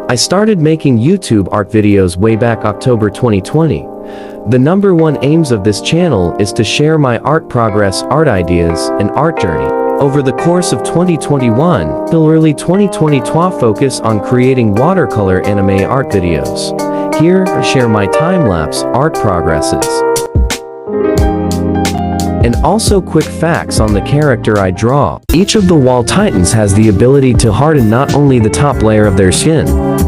I started making YouTube art videos way back October 2020. The #1 aims of this channel is to share my art progress, art ideas, and art journey. Over the course of 2021 till early 2022, focus on creating watercolor anime art videos. Here, I share my time-lapse art progresses. And also quick facts on the character I draw. Each of the wall titans has the ability to harden not only the top layer of their skin,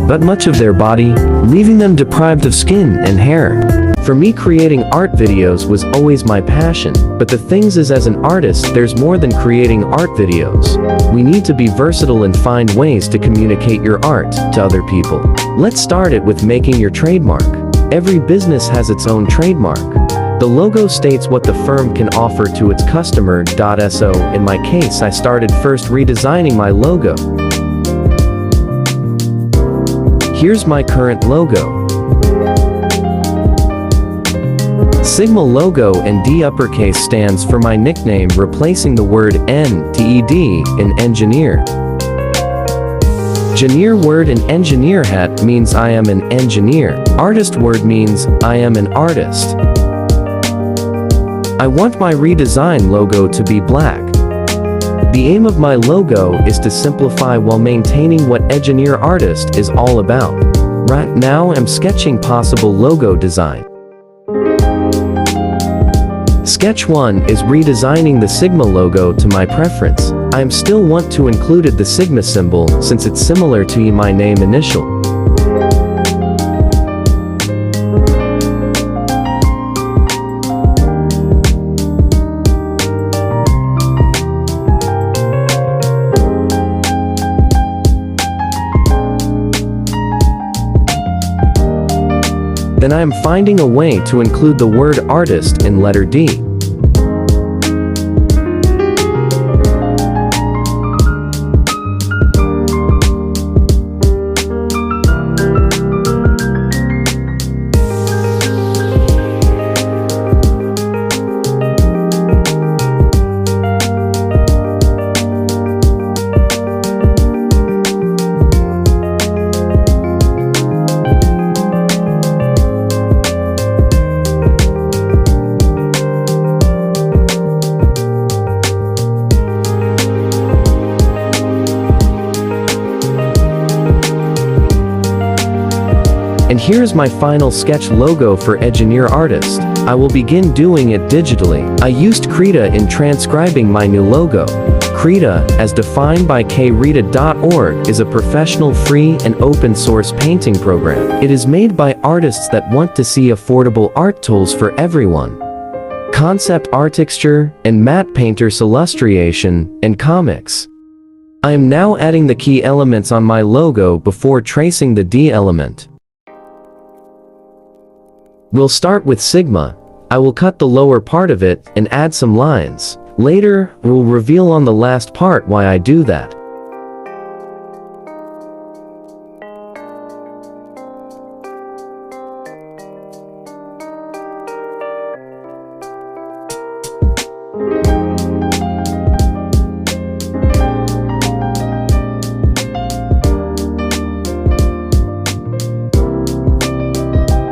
but much of their body, leaving them deprived of skin and hair. For me, creating art videos was always my passion, but the things is, as an artist, there's more than creating art videos. We need to be versatile and find ways to communicate your art to other people. Let's start it with making your trademark. Every business has its own trademark. The logo states what the firm can offer to its customer. So, in my case, I started first redesigning my logo. Here's my current logo. Sigma logo, and D uppercase stands for my nickname, replacing the word N, TED, in engineer. Engineer word in engineer hat means I am an engineer. Artist word means I am an artist. I want my redesign logo to be black. The aim of my logo is to simplify while maintaining what Edgineer Artist is all about. Right now I'm sketching possible logo design. Sketch 1 is redesigning the Sigma logo to my preference. I still want to include the Sigma symbol since it's similar to my name initial. Then I am finding a way to include the word artist in letter D. And here's my final sketch logo for Edgineer Artist. I will begin doing it digitally. I used Krita in transcribing my new logo. Krita, as defined by krita.org, is a professional, free, and open-source painting program. It is made by artists that want to see affordable art tools for everyone. Concept art, texture, and matte painters, illustration, and comics. I am now adding the key elements on my logo before tracing the D element. We'll start with Sigma. I will cut the lower part of it and add some lines. Later, we'll reveal on the last part why I do that.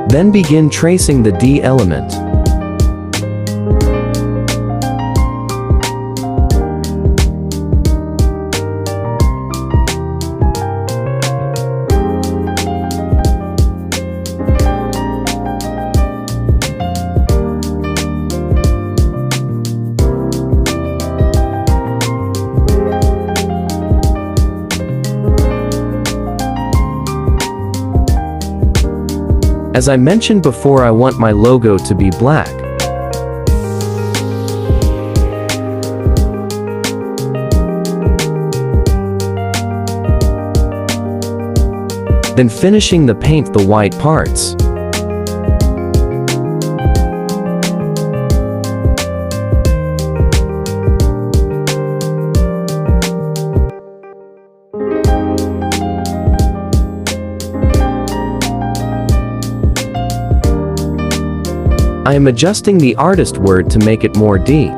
Then begin tracing the D element. As I mentioned before, I want my logo to be black. Then finishing the paint the white parts. I am adjusting the artist word to make it more D.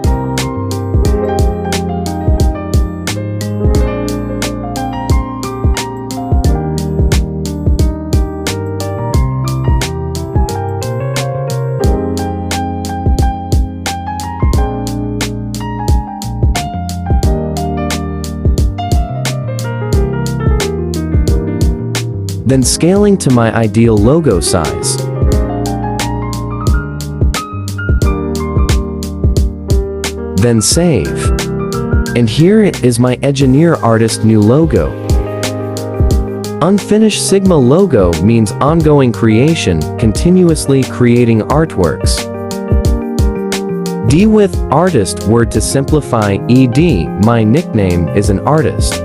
then scaling to my ideal logo size. Then save. And here it is, my Edgineer Artist new logo. Unfinished Sigma logo means ongoing creation, continuously creating artworks. D with artist, word to simplify, ed, my nickname is an artist.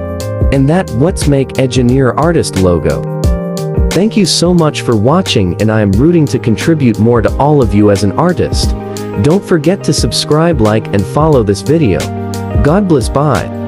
And that what's make Edgineer Artist logo. Thank you so much for watching, and I am rooting to contribute more to all of you as an artist. Don't forget to subscribe, like, and follow this video. God bless, bye.